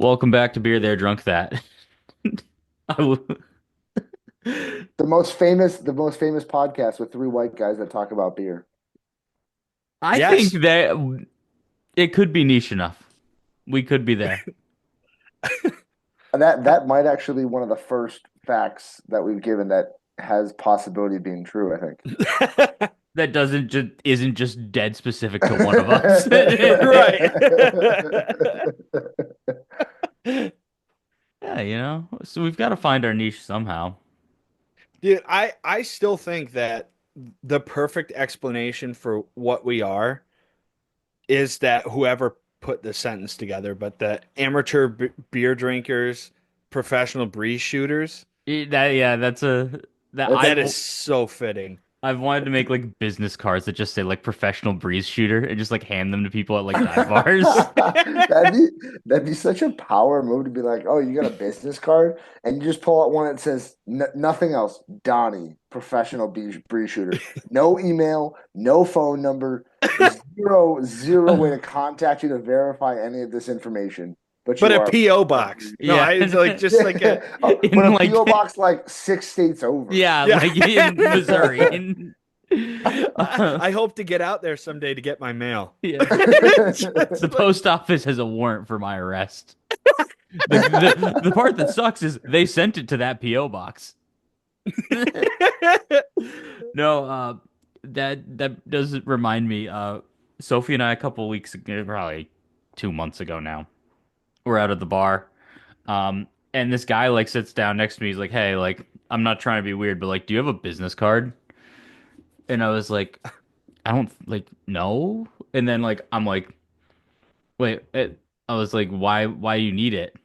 Welcome back to Beer There, Drunk That. I w- The most famous podcast with three white guys that talk about beer. I think Yes. that it could be niche enough. We could be there. And that might actually be one of the first facts that we've given that has possibility of being true, I think. That doesn't just isn't just dead specific to one of us. Right. Yeah, So we've got to find our niche somehow. Dude, I still think that the perfect explanation for what we are is that whoever put the sentence together, but the amateur beer drinkers, professional breeze shooters, Yeah, that's a that It's that is so fitting. I've wanted to make like business cards that just say like professional breeze shooter and just like hand them to people at like dive bars. that'd be such a power move to be like, oh, you got a business card, and you just pull out one that says nothing else. Donnie, professional breeze shooter. No email, no phone number, zero way to contact you to verify any of this information. But But you a are a PO professional box. breeze No, Yeah. I it's like just like a but In a like PO box like 6 states over. yeah, yeah. like in Missouri. I hope to get out there someday to get my mail. Yeah. The Just like post office has a warrant for my arrest. The part that sucks is they sent it to that PO box. No, that does remind me. Sophie and I a couple weeks ago, probably 2 months ago now, we're out at the bar. And this guy like sits down next to me. He's like, "Hey, like, I'm not trying to be weird, but like, do you have a business card?" And I was like, "I don't like no." And then like, I'm like, "Wait," I was like, "Why do you need it?"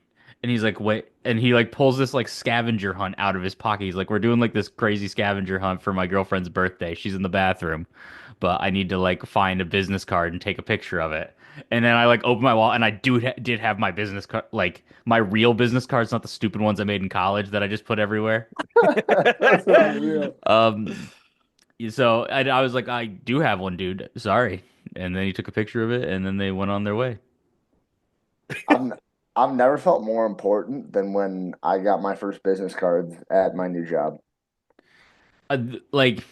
And he's like, "Wait," and he like pulls this like scavenger hunt out of his pocket. He's like, "We're doing like this crazy scavenger hunt for my girlfriend's birthday. She's in the bathroom, but I need to like find a business card and take a picture of it." And then I like opened my wallet and did have my business card, like my real business cards, not the stupid ones I made in college that I just put everywhere. That's not real. Um, so I was like, I do have one, dude. Sorry. And then he took a picture of it, and then they went on their way. I've I've never felt more important than when I got my first business cards at my new job. Like,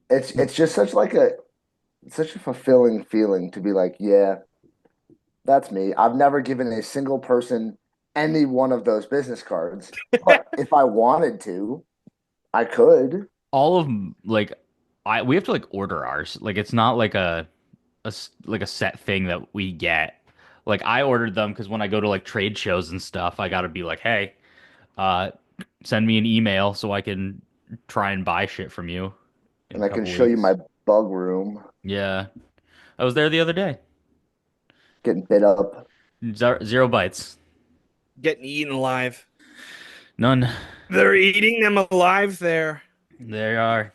It's just such a fulfilling feeling to be like, yeah, that's me. I've never given a single person any one of those business cards, but if I wanted to, I could. all of like, we have to like order ours. Like, it's not like like a set thing that we get. Like, I ordered them because when I go to like trade shows and stuff, I gotta be like, hey, uh, send me an email so I can try and buy shit from you in And a I can couple show you my weeks. bug room Yeah, I was there the other day. getting bit up. Zero bites. getting eaten alive. None. They're eating them alive there. They are.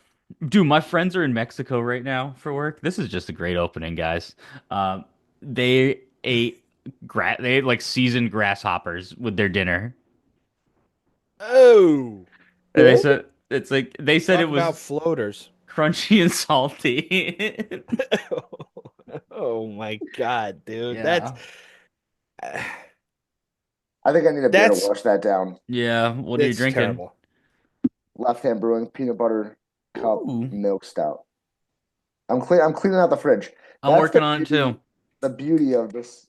Dude, my friends are in Mexico right now for work. This is just a great opening, guys. They they ate like seasoned grasshoppers with their dinner. Oh, And they Good? said they said it talk about was floaters. crunchy and salty. Oh my God, dude. Yeah. I think I need a beer to That's wash that down. Yeah. What are you it's drinking? terrible. Left Hand Brewing peanut butter cup Ooh, milk stout. I'm cleaning out the fridge. I'm That's working on it too. the beauty of this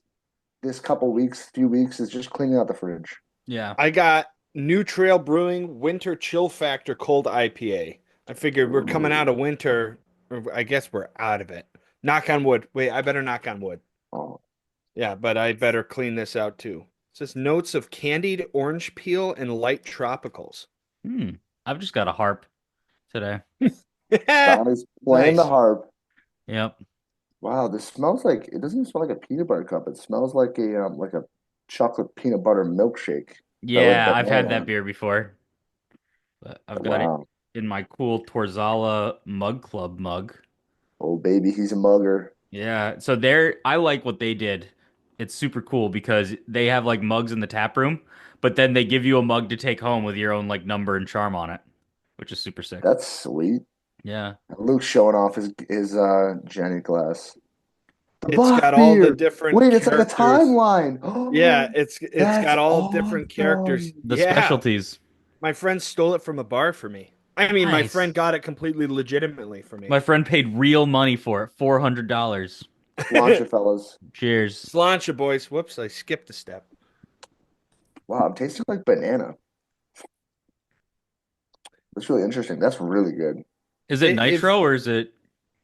couple weeks, few weeks is just cleaning out the fridge. Yeah. I got New Trail Brewing Winter Chill Factor Cold IPA. I figured we're coming out Ooh. of winter. Or I guess we're out of it. Knock on wood. Wait, I better knock on wood. Oh, Yeah, but I better clean this out too. It says notes of candied orange peel and light tropicals. Hmm. I've just got a harp today. Donnie's playing the Nice. harp. Yep. Wow, this smells like it doesn't smell like a peanut butter cup. It smells like a chocolate peanut butter milkshake, but with Yeah, I've banana had in that it. beer before. But I've got it Wow. in my cool Torzala Mug Club mug. Oh baby, he's a mugger. Yeah, so I like what they did. It's super cool because they have like mugs in the tap room, but then they give you a mug to take home with your own like number and charm on it, which is super sick. That's sweet. Yeah. Luke's showing off his Jenny glass. The It's Bach got all the beer. different Wait, it's like a characters. timeline. Yeah, Oh, it's that's got all different characters. awesome. The Yeah, specialties. my friend stole it from a bar for me. I mean, my friend Nice. got it completely legitimately for me. My friend paid real money for it, $400. Sláinte, fellas. Cheers. Sláinte, boys. Whoops, I skipped a step. Wow, I'm tasting like banana. That's really interesting. That's really good. Is it If nitro or is it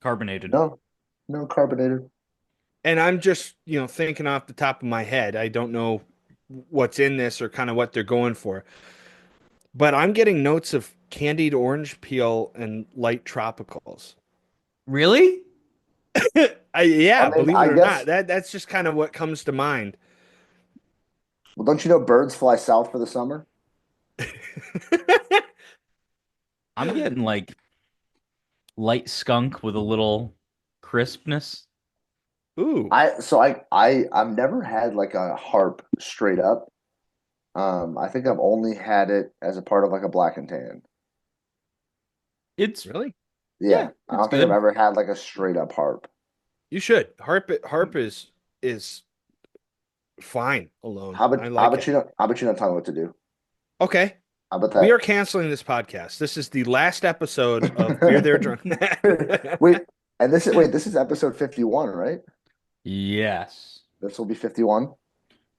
carbonated? No, no carbonated. and I'm just, thinking off the top of my head. I don't know what's in this or kind of what they're going for. But I'm getting notes of candied orange peel and light tropicals. Really? I Yeah, mean, believe it I or not, guess. that's just kind of what comes to mind. Well, don't you know birds fly south for the summer? I'm getting like light skunk with a little crispness. Ooh, I've never had like a harp straight up. I think I've only had it as a part of like a black and tan. It's really? yeah, Yeah, I it's don't think I've good. ever had like a straight up harp. You should. Harp is fine alone. I How like about it. you know how about you not tell me what to do? Okay. How about We are that? canceling this podcast. This is the last episode of Beer There Drunk That. Wait, this is episode 51, right? Yes. This will be 51.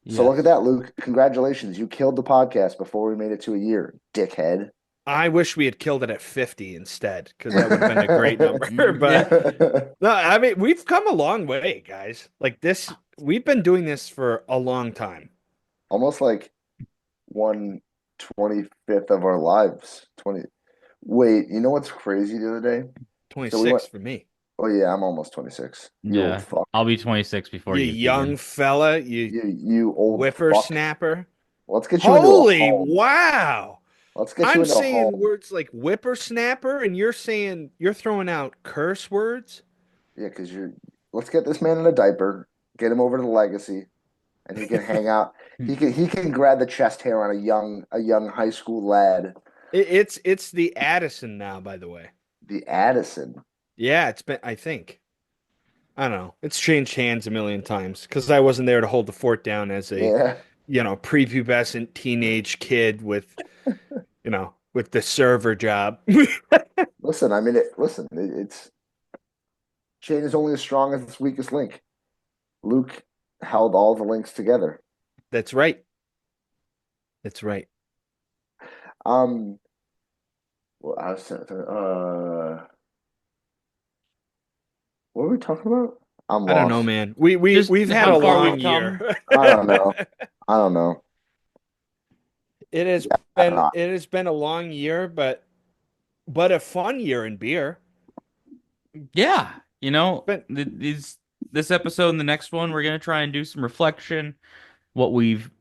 So look at Yes. that, Luke. Congratulations. You killed the podcast before we made it to a year, dickhead. I wish we had killed it at 50 instead, because that would have been a great number. Yeah. But no, I mean, we've come a long way, guys. Like this, we've been doing this for a long time. Almost like 1/25th of our lives. 20. Wait, you know what's crazy the other day? So we went, 26 for me. oh yeah, I'm almost 26. You old Yeah. fuck. I'll be 26 before You you, Keegan. young fella, you You old fuck. whippersnapper. Let's get you into a Holy home. wow. Let's get you I'm into a saying home. words like whippersnapper, and you're throwing out curse words. Yeah, because you're. Let's get this man in a diaper. Get him over to the legacy, and he can hang out. He can grab the chest hair on a young high school lad. It's the Addison now, by the way. The Addison. Yeah, it's been, I think. I don't know. It's changed hands a million times because I wasn't there to hold the fort down as a, Yeah. prepubescent teenage kid with the server job. Listen, I mean, it's chain is only as strong as its weakest link. Luke held all the links together. That's right. That's right. Um, well, what were we talking about? I'm I don't know, lost. man. We've Just had how a far long we've year. come. I don't know. I don't know. It has I don't been know. it has been a long year, but a fun year in beer. Yeah. But This episode and the next one, we're gonna try and do some reflection, what we've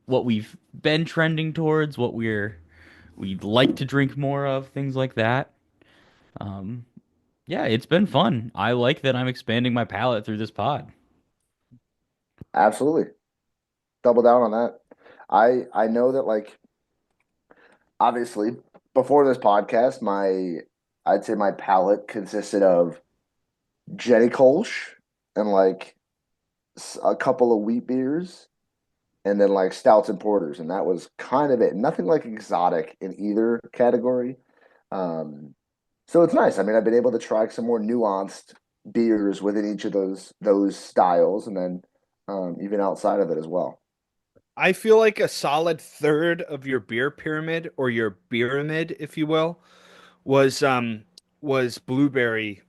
been trending towards, we'd like to drink more of, things like that. Um, yeah, it's been fun. I like that I'm expanding my palate through this pod. Absolutely. Double down on that. I know that like obviously before this podcast, I'd say my palate consisted of Jenny Kolsch and like a couple of wheat beers and then like stouts and porters, and that was kind of it. Nothing like exotic in either category. Um, so it's nice. I mean, I've been able to try some more nuanced beers within each of those styles, and then even outside of it as well. I feel like a solid third of your beer pyramid or your pyramid, if you will, was was blueberry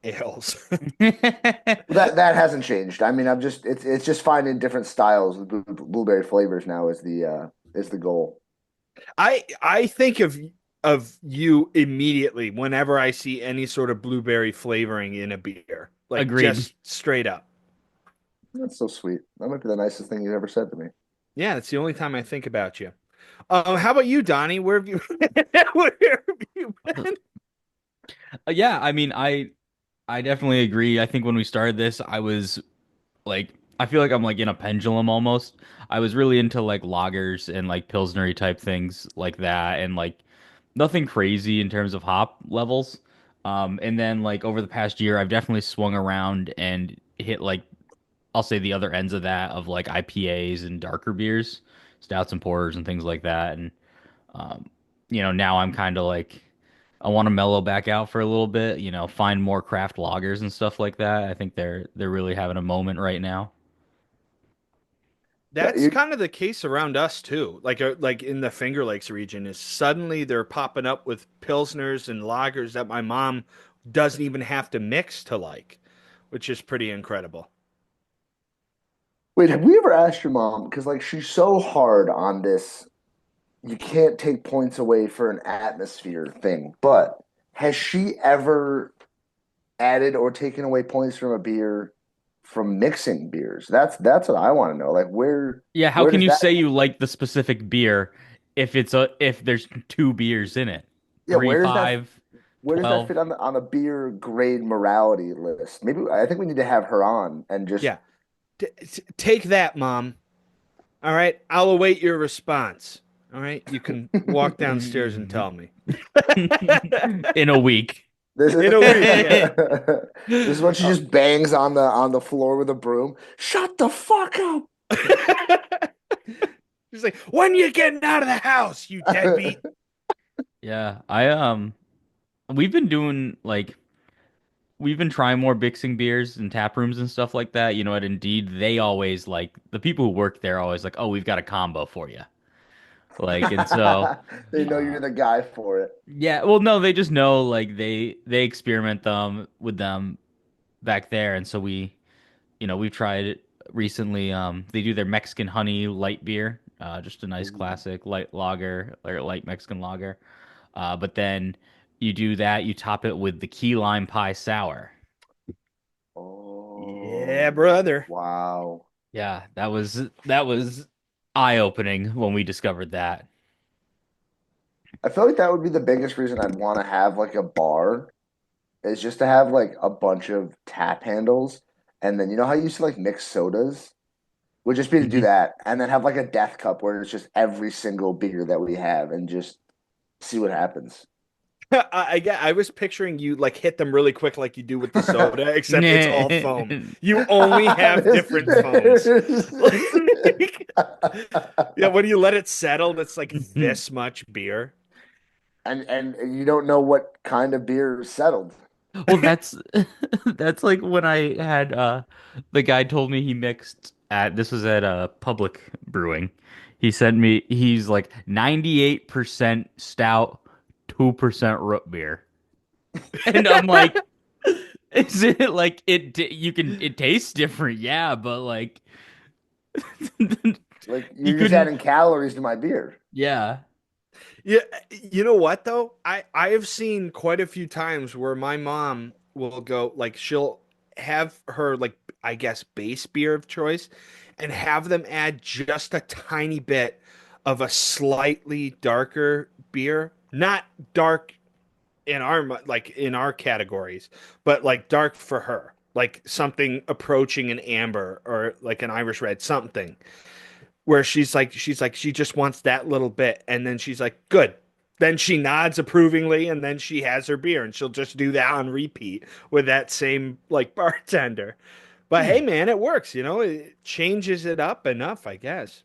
ales. That hasn't changed. I mean, it's just finding different styles with blueberry flavors now is the goal. I think of you immediately whenever I see any sort of blueberry flavoring in a beer. Like Agreed. just straight up. That's so sweet. That might be the nicest thing you've ever said to me. Yeah, that's the only time I think about you. How about you, Donnie? Where have you where have you been? Yeah, I mean, I definitely agree. I think when we started this, I was like, I feel like I'm like in a pendulum almost. I was really into like lagers and like pilsnery type things like that, and like nothing crazy in terms of hop levels. And then like over the past year, I've definitely swung around and hit like I'll say the other ends of that of like IPAs and darker beers, stouts and porters and things like that. And um, now I'm kind of like I want to mellow back out for a little bit, find more craft lagers and stuff like that. I think they're really having a moment right now. Yeah, That's kind of the case around us too. Like in the Finger Lakes region, is suddenly they're popping up with pilsners and lagers that my mom doesn't even have to mix to like, which is pretty incredible. wait, have we ever asked your mom? Because like she's so hard on this. You can't take points away for an atmosphere thing. But has she ever added or taken away points from a beer from mixing beers? That's what I want to know. Like Yeah, how where can does you that say you like the specific beer if there's two beers in it? yeah, Three, 5, where does that 12. fit on the beer grade morality list? Maybe I think we need to have her on and just Yeah. Take that, mom. All right. I'll await your response. All right. You can walk downstairs and In tell me. a week. this is In a week, yeah. this is when she Oh. just bangs on the floor with a broom. Shut the fuck She's like, when you getting out of the house, you deadbeat? up. Yeah, we've been doing like we've been trying more mixing beers and tap rooms and stuff like that. At Indeed, they always like the people who work there always like, "Oh, we've got a combo for you." Like, and so They know uh you're the guy for it. yeah, well no, they just know like they experiment them with them back there, and so we've tried it recently. They do their Mexican honey light beer, just a nice Ooh. classic light lager or light Mexican lager. But then you do that, you top it with the key lime pie sour. Yeah, Oh, brother. wow. Yeah, that was eye-opening when we discovered that. I feel like that would be the biggest reason I'd want to have like a bar is just to have like a bunch of tap handles. And then you know how you used to like mix sodas? Would just be to do Mhm. that and then have like a death cup where it's just every single beer that we have and just see what happens. I was picturing you like hit them really quick like you do with the soda, except it's all foam. This You only have This- different foams. Yeah, when you let it settle, it's like this much beer. and you don't know what kind of beer settled. Well, that's like when I had the guy told me he mixed at this was at Public Brewing. He's like 98% stout, 2% root beer. And I'm like, is it like it tastes different, yeah, but like Like you you're just couldn't adding calories to my beer. yeah. Yeah, you know what though? I have seen quite a few times where my mom will go like she'll have her like I guess base beer of choice and have them add just a tiny bit of a slightly darker beer, not dark in like in our categories, but like dark for her, like something approaching an amber or like an Irish red, something where she's like she just wants that little bit and then she's like good, then she nods approvingly and then she has her beer and she'll just do that on repeat with that same like bartender. But hey Hmm. man, it works, it changes it up enough, I guess.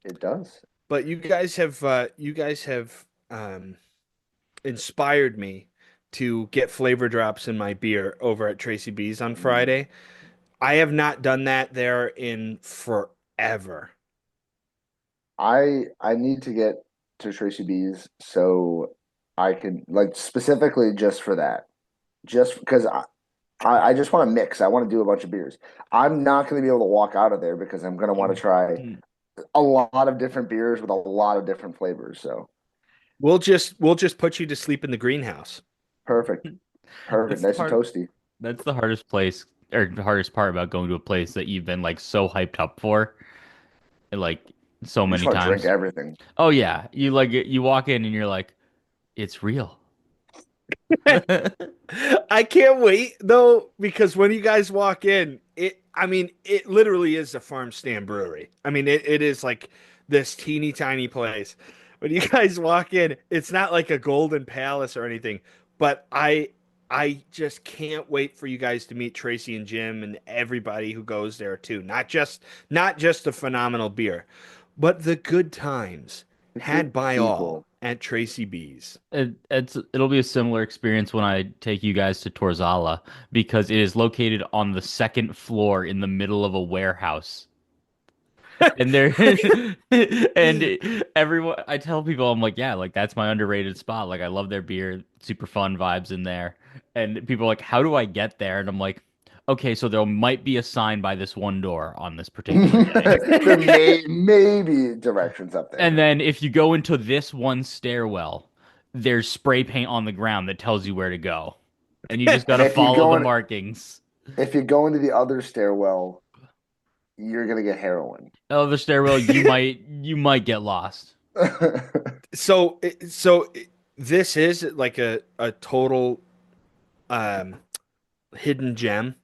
It does. But you guys have inspired me to get flavor drops in my beer over at Tracy B's on Mm. Friday. I have not done that there in forever. I need to get to Tracy B's so I could like specifically just for that. Just because I just want to mix. I want to do a bunch of beers. I'm not going to be able to walk out of there because I'm going to want to try a lot of different beers with a lot of different flavors. So We'll just put you to sleep in the greenhouse. perfect. Perfect. That's the Nice and part. toasty. That's the hardest place or the hardest part about going to a place that you've been like so hyped up for, like so You just many want to drink times. everything. Oh yeah, you walk in and you're like, it's real. I can't wait though, because when you guys walk in, I mean, it literally is a farm stand brewery. I mean, it is like this teeny tiny place. When you guys walk in, it's not like a golden palace or anything, but I just can't wait for you guys to meet Tracy and Jim and everybody who goes there too. Not just the phenomenal beer, but the good times The had good by all people. at Tracy B's. It'll be a similar experience when I take you guys to Torzala because it is located on the second floor in the middle of a warehouse. And there and everyone I tell people I'm like, yeah, like that's my underrated spot. Like I love their beer, super fun vibes in there. And people are like, how do I get there? And I'm like, okay, so there might be a sign by this one door on this particular day. There may be directions up And there. then if you go into this one stairwell, there's spray paint on the ground that tells you where to go. And you just And gotta follow the markings. if you go into the other stairwell, you're gonna get heroin. Oh, the stairwell, you might get lost. So this is like a total um hidden gem,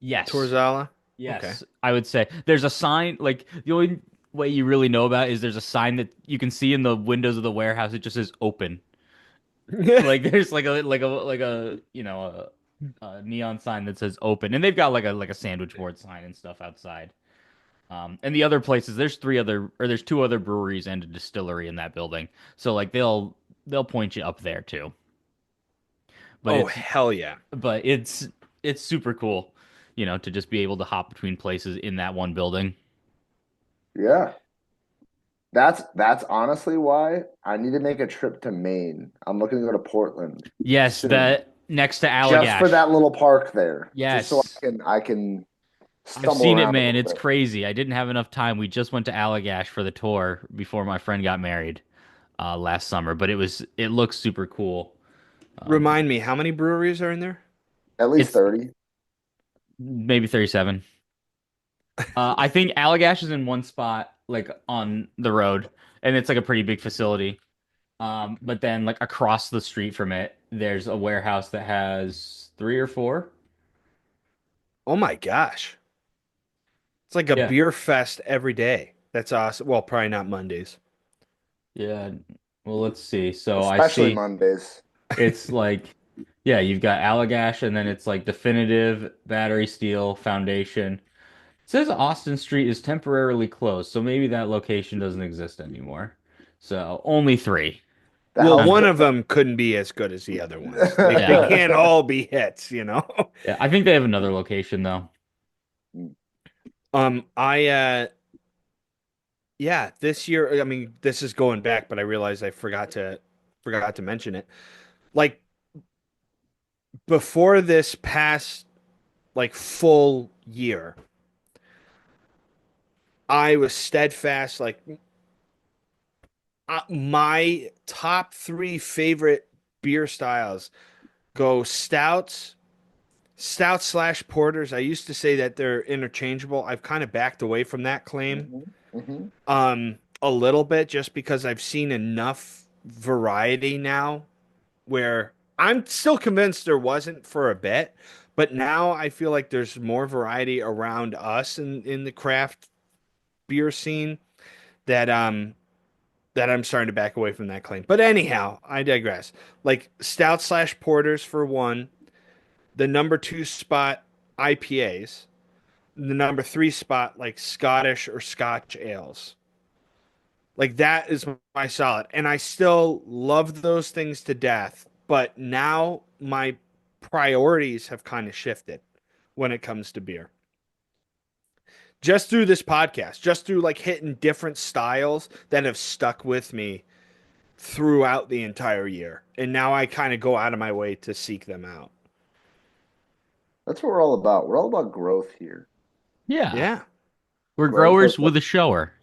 Yes. Torzala. Okay. Yes, I would say there's a sign. Like the only way you really know about it is there's a sign that you can see in the windows of the warehouse. It just says open. Like there's like a a neon sign that says open, and they've got like a sandwich board sign and stuff outside. And the other places, there's two other breweries and a distillery in that building. So like they'll point you up there too. But Oh it's hell yeah. but it's super cool, to just be able to hop between places in that one building. Yeah. That's honestly why I need to make a trip to Maine. I'm looking to go to Portland Yes, soon. that next to Just for Allagash. that little park there. Just so Yes. I can I've stumble seen it, around a man. little It's bit. crazy. I didn't have enough time. We just went to Allagash for the tour before my friend got married last summer, but it looks super cool. Um, Remind me, how many breweries are in there? At least it's 30. maybe 37. I think Allagash is in one spot, like on the road, and it's like a pretty big facility. But then like across the street from it, there's a warehouse that has three or four. Oh my gosh. It's like a Yeah. beer fest every day. That's awesome. Well, probably not Mondays. Yeah. Well, let's see. So I Especially see Mondays. it's like, yeah, you've got Allagash, and then it's like Definitive, Battery Steel, Foundation. It says Austin Street is temporarily closed, so maybe that location doesn't exist anymore. So only three. The Well, house Um, one that of them couldn't be as good as the other ones. They yeah. can't all be hits. Yeah. I think they have another location though. I yeah, this year, I mean, this is going back, but I realized I forgot to mention it. Like before this past like full year, I was steadfast like my top 3 favorite beer styles go stouts slash porters. I used to say that they're interchangeable. I've kind of backed away from that claim hmm hmm a little bit just because I've seen enough variety now where I'm still convinced there wasn't for a bit, but now I feel like there's more variety around us in the craft beer scene that I'm starting to back away from that claim. But anyhow, I digress. Like stout slash porters for one, the number 2 spot IPAs, the number 3 spot like Scottish or Scotch ales. Like that is my solid. And I still love those things to death, but now my priorities have kind of shifted when it comes to beer. Just through this podcast, just through like hitting different styles that have stuck with me throughout the entire year. And now I kind of go out of my way to seek them out. That's what we're all about. We're all about growth here. Yeah. Yeah. We're Growth of growers with a shower.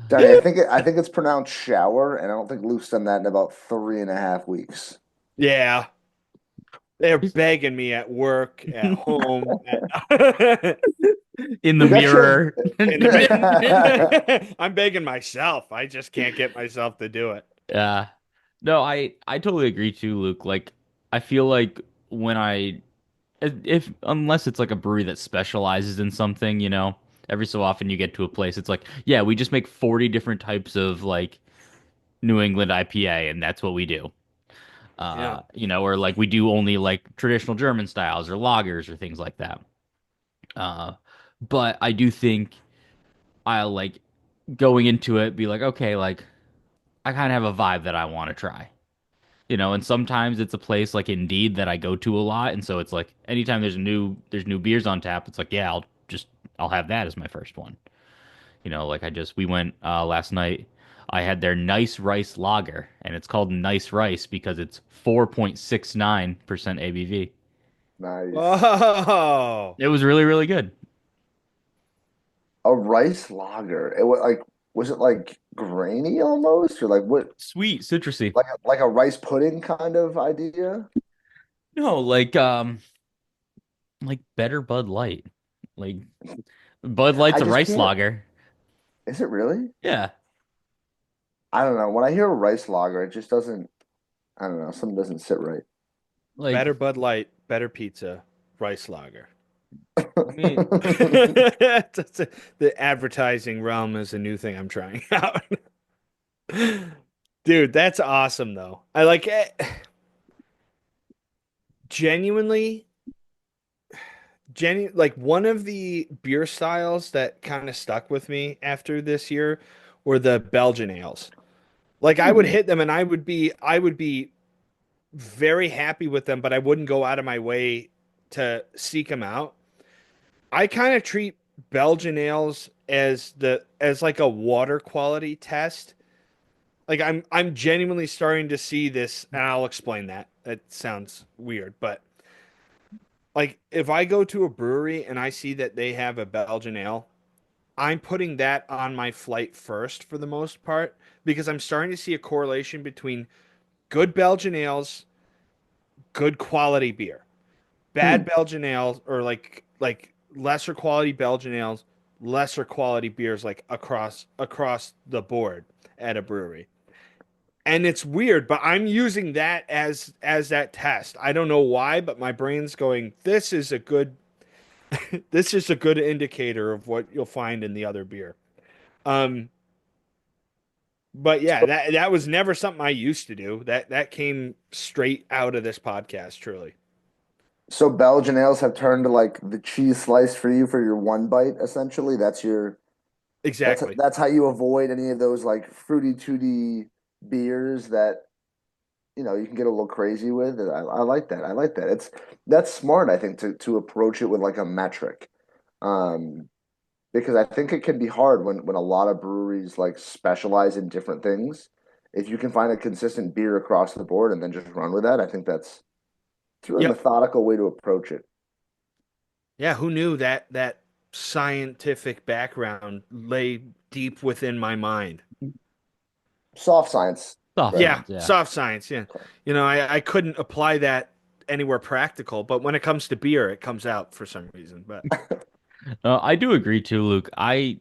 Danny, I think it's pronounced shower, and I don't think Luke's done that in about 3.5 weeks. Yeah. They're He's begging me at work, at home, at in the We got you. mirror. in the I'm begging myself. I just can't get myself to do it. Yeah. No, I totally agree too, Luke. Like I feel like when if unless it's like a brewery that specializes in something, every so often you get to a place it's like, yeah, we just make 40 different types of like New England IPA, and that's what we do. Yeah. Or like we do only like traditional German styles or lagers or things like that. Uh, but I do think I'll like going into it be like, okay, like I kind of have a vibe that I want to try. And sometimes it's a place like Indeed that I go to a lot, and so it's like anytime there's new beers on tap, it's like, yeah, I'll have that as my first one. Like we went last night. I had their nice rice lager, and it's called nice rice because it's 4.69% ABV. Nice. Whoa. It was really, really good. A rice lager. It was it like grainy almost, or like what? Sweet, citrusy. Like a rice pudding kind of idea? No, like better Bud Light. Like Bud Light's I a just rice can't. lager. Is it really? Yeah. I don't know. When I hear a rice lager, it just doesn't. I don't know. Something doesn't sit right. Like Better Bud Light, better pizza, rice lager. I mean The advertising realm is a new thing I'm trying out. Dude, that's awesome though. I like it. Genuinely, like one of the beer styles that kind of stuck with me after this year were the Belgian ales. Like I would Hmm. hit them and I would be very happy with them, but I wouldn't go out of my way to seek them out. I kind of treat Belgian ales as like a water quality test. Like I'm genuinely starting to see this, and I'll explain that. That sounds weird, but like if I go to a brewery and I see that they have a Belgian ale, I'm putting that on my flight first for the most part because I'm starting to see a correlation between good Belgian ales, good quality beer. Bad Hmm. Belgian ales or like lesser quality Belgian ales, lesser quality beers like across the board at a brewery. And it's weird, but I'm using that as that test. I don't know why, but my brain's going, this is a good indicator of what you'll find in the other beer. Um, but yeah, So, that was never something I used to do. That came straight out of this podcast, truly. so Belgian ales have turned to like the cheese slice for you for your one bite, essentially. Exactly. That's how you avoid any of those like fruity tooty beers that you can get a little crazy with. I like that. I like that. That's smart, I think, to approach it with like a metric. Um, because I think it can be hard when a lot of breweries like specialize in different things. If you can find a consistent beer across the board and then just run with that, I think it's a really Yep. methodical way to approach it. Yeah, who knew that scientific background lay deep within my mind? Soft science, soft right? Yeah, science, yeah. soft science. Yeah. I couldn't apply that anywhere practical, but when it comes to beer, it comes out for some reason. But I do agree too, Luke. I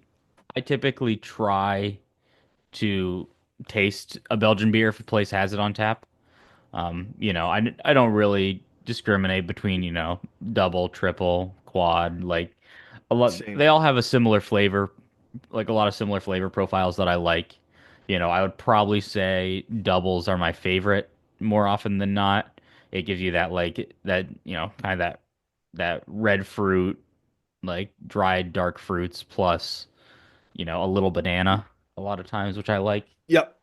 typically try to taste a Belgian beer if a place has it on tap. I don't really discriminate between, double, triple, quad, like a lot same. they all have a similar flavor, like a lot of similar flavor profiles that I like. I would probably say doubles are my favorite more often than not. It gives you that like that, kind of that red fruit, like dried dark fruits plus, a little banana a lot of times, which I like. Yep.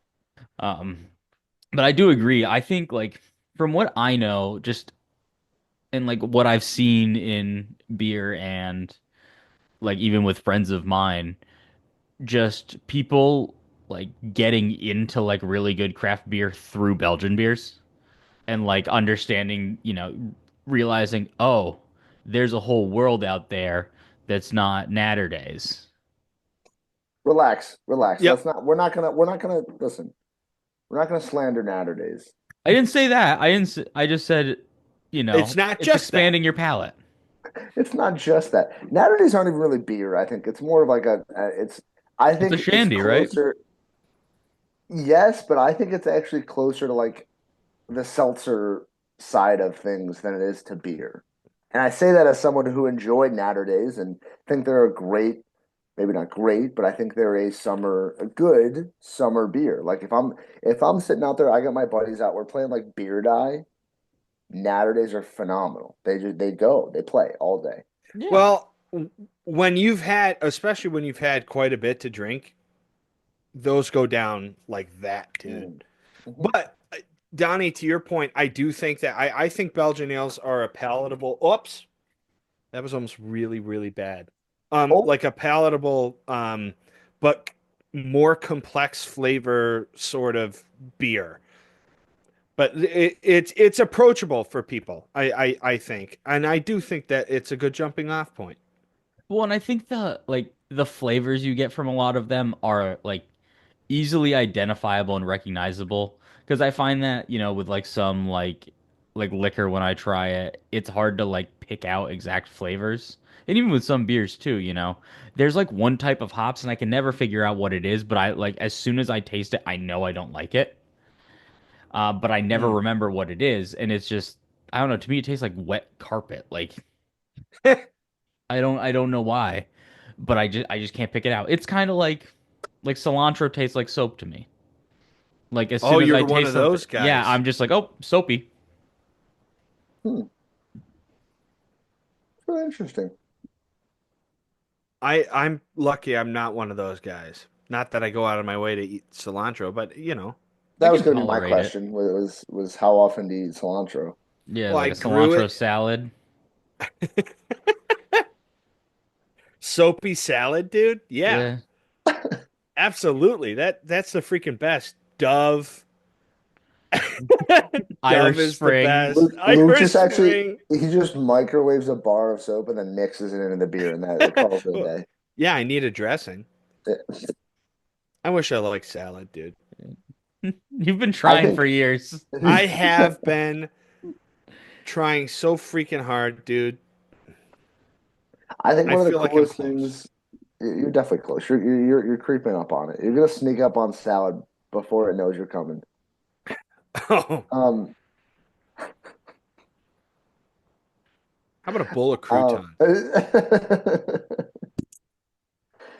Um, but I do agree. I think like from what I know, just and like what I've seen in beer and like even with friends of mine, just people like getting into like really good craft beer through Belgian beers and like understanding, realizing, oh, there's a whole world out there that's not Natter Days. Relax, relax. Yep. We're not gonna listen. We're not gonna slander Natter Days. I didn't say that. I just said, It's not it's just that. expanding your palate. It's not just that. Natter Days aren't even really beer. I think it's more of like it's. I It's a think it's shandy, right? closer. Yes, but I think it's actually closer to like the seltzer side of things than it is to beer. And I say that as someone who enjoyed Natter Days and think they're a great maybe not great, but I think they're a good summer beer. Like if I'm sitting out there, I got my buddies out, we're playing like beer die. Natter days are phenomenal. They play all day. Yeah. Well, when you've had, especially when you've had quite a bit to drink, those go down like that, dude. Mm. Mhm. But Donnie, to your point, I do think that I think Belgian ales are a palatable. Oops, that was almost really, really bad. Oh, Like a palatable, but more complex flavor sort of beer. But it's approachable for people. I think, and I do think that it's a good jumping off point. Well, and I think the flavors you get from a lot of them are like easily identifiable and recognizable. Because I find that, with like some like liquor when I try it, it's hard to like pick out exact flavors. And even with some beers too, there's like one type of hops and I can never figure out what it is, but I like as soon as I taste it, I know I don't like it. But I never Mm. remember what it is, and it's just I don't know. To me, it tastes like wet carpet. Like I don't know why, but I just can't pick it out. It's kind of like cilantro tastes like soap to me. Like as Oh, soon as you're I one taste of something, those yeah, guys. I'm just like, oh, soapy. hmm, really interesting. I'm lucky I'm not one of those guys. Not that I go out of my way to eat cilantro, but I That was can going to be my tolerate it. question. Was how often do you eat cilantro? Yeah, well, like I a grew cilantro it. salad. Soapy salad, dude. Yeah, Yeah, absolutely. That's the freaking best. Dove. Dove Irish is the Spring. best. Luke Irish just actually Spring. he just microwaves a bar of soap and then mixes it into the beer, and that calls it a Well, day. yeah, I need a dressing. Yeah. I wish I liked salad, dude. You've been I trying for think years. I have been trying so freaking hard, dude. I think I one of the feel like I'm coolest close. things. You're definitely close. You're creeping up on it. You're gonna sneak up on salad before it knows you're coming. Oh, Um, how about a bowl of um, croutons?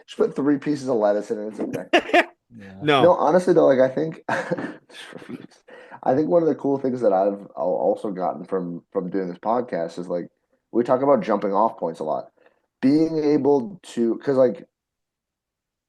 just put three pieces of lettuce in it. It's okay. Yeah. No, No. honestly though, like I think, I think one of the cool things that also gotten from doing this podcast is like we talk about jumping off points a lot. Being able to, because like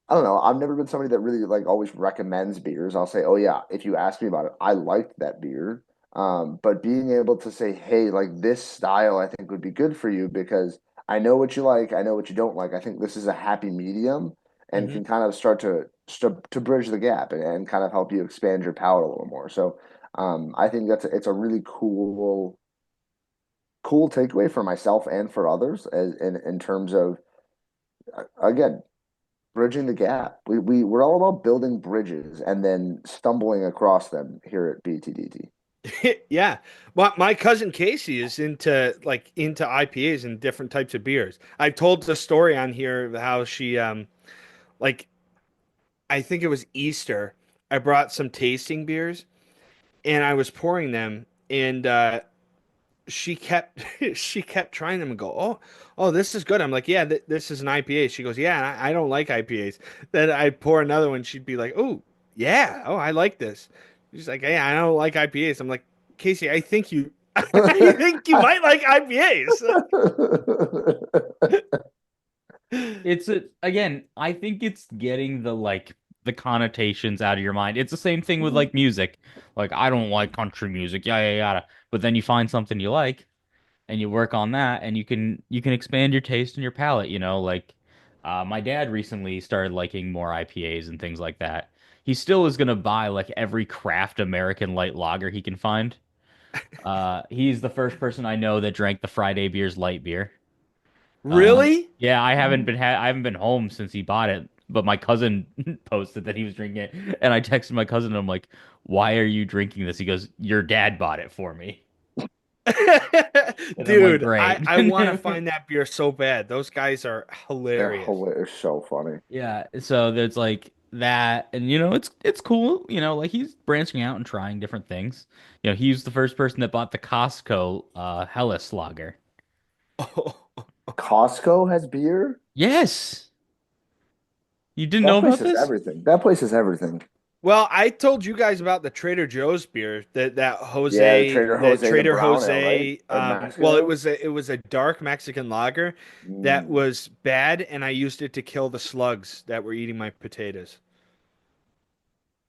I don't know. I've never been somebody that really like always recommends beers. I'll say, oh yeah, if you ask me about it, I liked that beer. But being able to say, hey, like this style, I think would be good for you because I know what you like, I know what you don't like. I think this is a happy medium and Hmm. can kind of start to bridge the gap and kind of help you expand your palate a little more. So I think it's a really cool takeaway for myself and for others in terms of again bridging the gap. We're all about building bridges and then stumbling across them here at BTDT. Yeah. My cousin Casey is into IPAs and different types of beers. I've told the story on here of how she like I think it was Easter. I brought some tasting beers and I was pouring them and she kept she kept trying them and go, oh, this is good. I'm like, yeah, this is an IPA. She goes, yeah, I don't like IPAs. Then I pour another one. She'd be like, oh, yeah, oh, I like this. She's like, yeah, I don't like IPAs. I'm like, Casey, I think you, I think you might like IPAs. Again, I think it's getting the connotations out of your mind. It's the same thing with like music. Like I don't like country music, yada yada yada. But then you find something you like and you work on that and you can expand your taste and your palate, like my dad recently started liking more IPAs and things like that. He still is gonna buy like every craft American light lager he can find. He's the first person I know that drank the Friday Beers light beer. Really? Yeah, I haven't been home since he bought it, but my cousin posted that he was drinking it, and I texted my cousin and I'm like, "Why are you drinking this?" He goes, "Your dad bought it for me." And I'm like, Dude, "Great." I want to find that beer so bad. Those guys are They're hilarious. hilarious, so funny. Yeah, so there's like that, and it's cool, like he's branching out and trying different things. He's the first person that bought the Costco Helles Lager. Costco has beer. Yes. You didn't That know place about is this? everything. That place is everything. Well, I told you guys about the Trader Joe's beer Yeah, the Trader that Jose, the Trader brown ale, right? Jose. Or Mexican Well, ale. it was a dark Mexican lager that Mm. was bad, and I used it to kill the slugs that were eating my potatoes.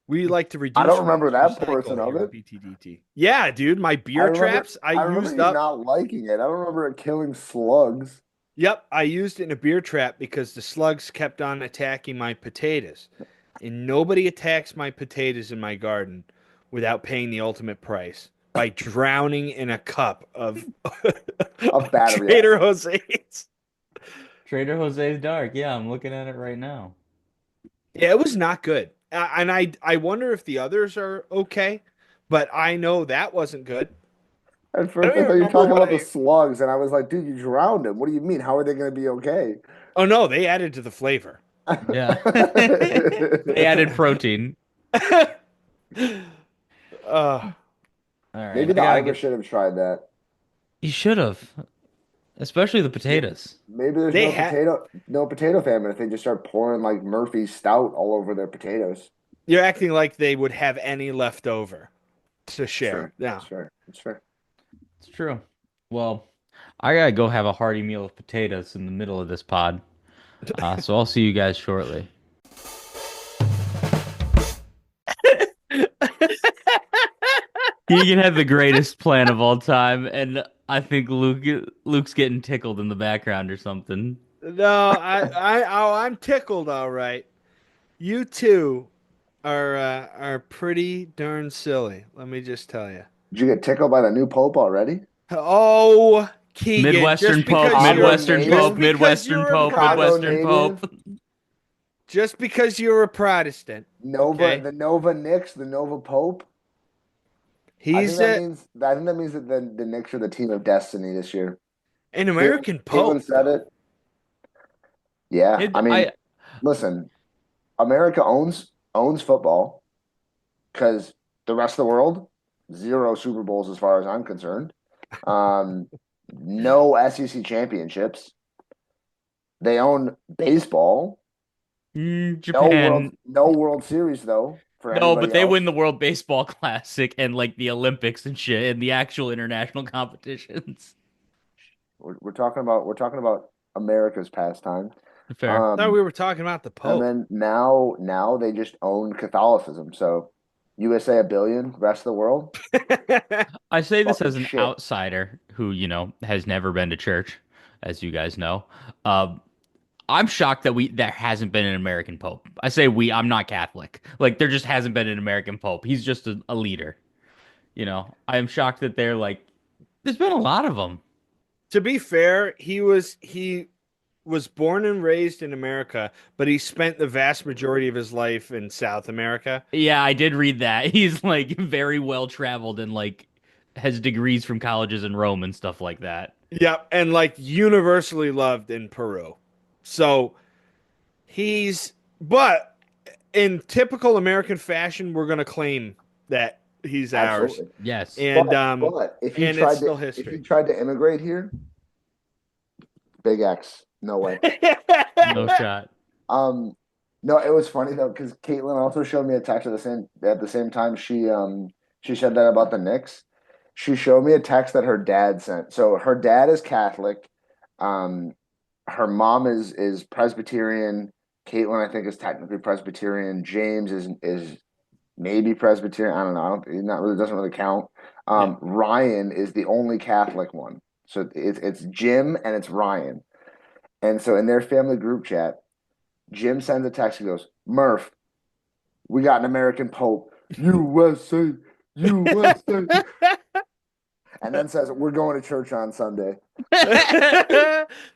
We like to I don't reduce, remember reuse, that portion recycle of here at it. BTDT. Yeah, dude, my I beer remember traps I I remember used you up. not liking it. I don't remember it killing slugs. Yep, I used it in a beer trap because the slugs kept on attacking my potatoes. And nobody attacks my potatoes in my garden without paying the ultimate price by drowning in a cup of Of battery Trader acid. Jose's. Trader Jose's Dark. Yeah, I'm looking at it right now. Yeah, it was not good. And I wonder if the others are okay, but I know that wasn't good. At I first, don't I even thought you were remember talking what about the I. slugs, and I was like, dude, you drowned him. What do you mean? How are they going to be okay? Oh no, they added to the flavor. Yeah. They added protein. uh, All right, Maybe I the gotta Irish get. should have tried that. You should have, especially the Maybe, potatoes. maybe there's they had. no potato famine if they just start pouring like Murphy's stout all over their potatoes. You're acting like they would have any left over to It's fair. share. Yeah. It's fair. It's fair. It's true. Well, I gotta go have a hearty meal of potatoes in the middle of this pod. So I'll see you guys shortly. Keegan had the greatest plan of all time, and I think Luke's getting tickled in the background or something. No, I'm tickled. All right, you two are pretty darn silly. Let me just tell you. Did you get tickled by the new pope already? Oh, Keegan, Midwestern Pope, Midwestern Pope, Midwestern Pope, Chicago Midwestern native, Pope. just because you're a Protestant, Nova, okay? the Nova Knicks, the Nova Pope. He's a I think that means that the Knicks are the team of destiny this year. an Caitlin, American Caitlin Pope, said though. it. Yeah, It, I mean, I listen, America owns football because the rest of the world, zero Super Bowls as far as I'm concerned. No SEC championships. They own baseball. Japan. No World Series though for No, but anybody they win else. the World Baseball Classic and like the Olympics and shit and the actual international competitions. We're talking about America's pastime. Fair. I thought we Um, were talking about the and Pope. then now they just own Catholicism. So USA a billion, rest of the world, I say this fucking as an shit. outsider who, has never been to church, as you guys know. Um, I'm shocked that there hasn't been an American Pope. I say I'm not Catholic. Like there just hasn't been an American Pope. He's just a leader. I am shocked that they're like, there's been a lot of them. To be fair, he was born and raised in America, but he spent the vast majority of his life in South America. Yeah, I did read that. He's like very well traveled and like has degrees from colleges in Rome and stuff like that. Yep, and like universally loved in Peru. So but in typical American fashion, we're gonna claim that he's ours, Absolutely. Yes. and But and it's still if he history. tried to immigrate here, big X, no way. No shot. Um, no, it was funny though because Caitlin also showed me a text at the same time she said that about the Knicks. She showed me a text that her dad sent. So her dad is Catholic. Um, her mom is Presbyterian. Caitlin, I think, is technically Presbyterian. James is maybe Presbyterian. I don't know. I don't. He's not really doesn't really count. Yeah. Ryan is the only Catholic one. So it's Jim and it's Ryan. And so in their family group chat, Jim sends a text and goes, Murph, we got an American Pope. USA, USA. And then says, we're going to church on Sunday.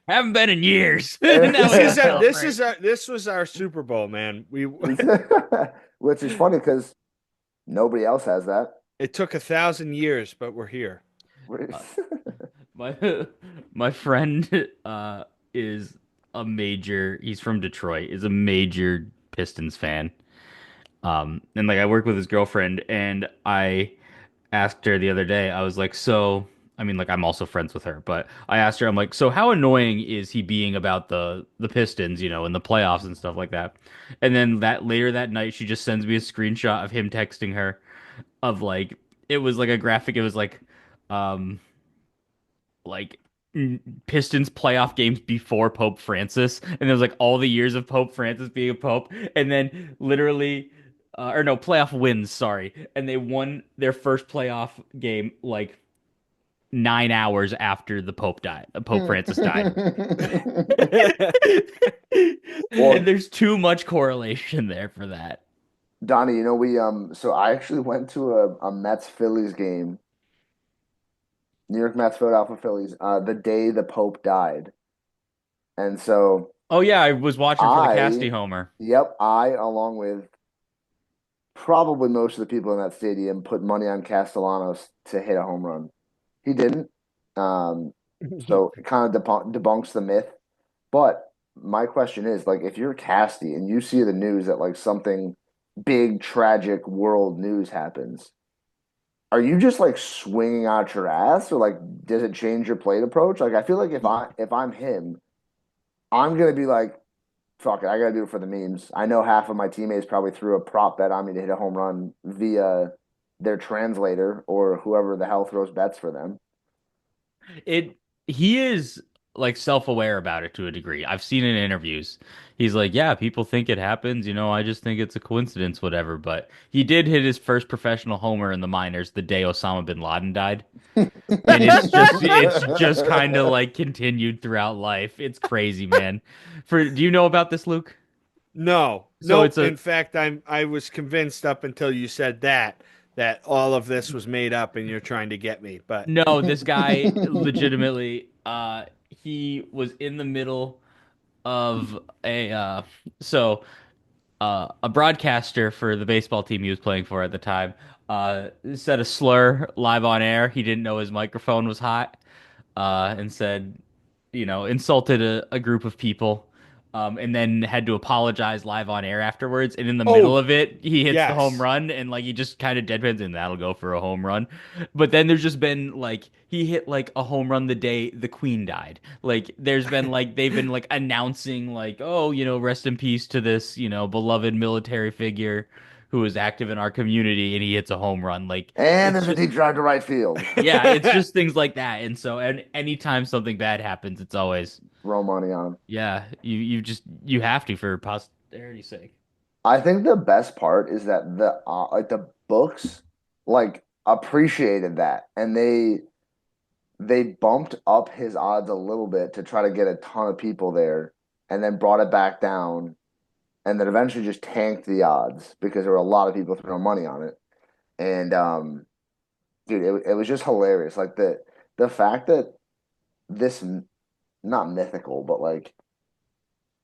Haven't been in years. Now we gotta celebrate. This was our Super Bowl, man. We Which is funny because nobody else has that. it took 1,000 years, but we're here. Uh, my my friend is he's from Detroit, is a major Pistons fan. And like I work with his girlfriend and I asked her the other day, I was like, "So, I mean, like I'm also friends with her, but I asked her, I'm like, so how annoying is he being about the Pistons, in the playoffs and stuff like that? And then that later that night, she just sends me a screenshot of him texting her of like it was like a graphic. It was um like Pistons playoff games before Pope Francis, and there was like all the years of Pope Francis being a pope, and then literally, or no, playoff wins, sorry, and they won their first playoff game like 9 hours after the Pope died. Pope Francis died, and Well, there's too much correlation there for that. Donnie, we so I actually went to a Mets Phillies game, New York Mets, Philadelphia Phillies, the day the Pope died. And so Oh yeah, I was watching for the I, Casty Homer. yep, I, along with probably most of the people in that stadium, put money on Castellanos to hit a home run. He didn't. Um, so it kind of debunks the myth. But my question is, like, if you're Casty and you see the news that like something big, tragic world news happens, are you just like swinging out your ass, or like does it change your plate approach? Like, I feel like if I'm him, I'm gonna be like, fuck it, I gotta do it for the memes. I know half of my teammates probably threw a prop bet on me to hit a home run via their translator or whoever the hell throws bets for them. It he is like self-aware about it to a degree. I've seen in interviews. He's like, yeah, people think it happens, I just think it's a coincidence, whatever. But he did hit his first professional homer in the minors the day Osama bin Laden died. And it's just kind of like continued throughout life. It's crazy, man. Do you know about this, Luke? No, So nope. it's a In fact, I was convinced up until you said that all of this was made up and you're trying to get me. But no, this guy legitimately he was in the middle of so a broadcaster for the baseball team he was playing for at the time said a slur live on air. He didn't know his microphone was hot, and said, insulted a group of people, and then had to apologize live on air afterwards. And in the middle oh of it, he hits the home yes, run, and like he just kind of deadpans, and that'll go for a home run. But then there's just been like he hit like a home run the day the Queen died. Like there's been like they've been like announcing like, oh, rest in peace to this, beloved military figure who was active in our community, and he hits a home run. Like And it's there's a just deep drive to right field. yeah, it's just things like that. And so, and anytime something bad happens, it's always, Throw money on. yeah, you have to for posterity's sake. I think the best part is that the books like appreciated that, and they bumped up his odds a little bit to try to get a ton of people there, and then brought it back down, and then eventually just tanked the odds because there were a lot of people throwing money on it. And dude, it was just hilarious. Like the fact that this not mythical, but like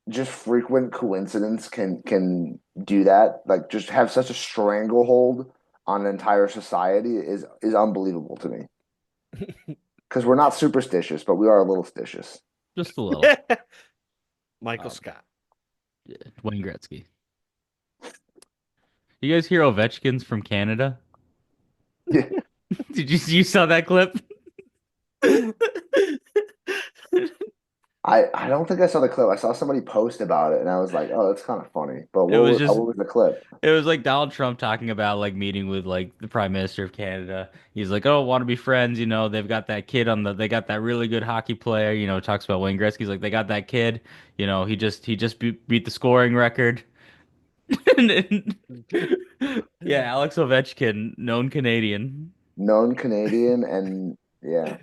just frequent coincidence can do that. Like just have such a stranglehold on an entire society is unbelievable to me. Because we're not superstitious, but we are a little stitious. Just a little. Michael Um, Scott. yeah, Wayne Gretzky. You guys hear Ovechkin's from Canada? Yeah. Did you saw that clip? I don't think I saw the clip. I saw somebody post about it, and I was like, "Oh, that's kind of funny." But It was just what was the clip? it was like Donald Trump talking about like meeting with like the Prime Minister of Canada. He's like, "Oh, want to be friends, they've got that kid they got that really good hockey player, talks about Wayne Gretzky. He's like, they got that kid, he just beat the scoring record." And yeah, Alex Ovechkin, known Canadian, Known Canadian, and yeah,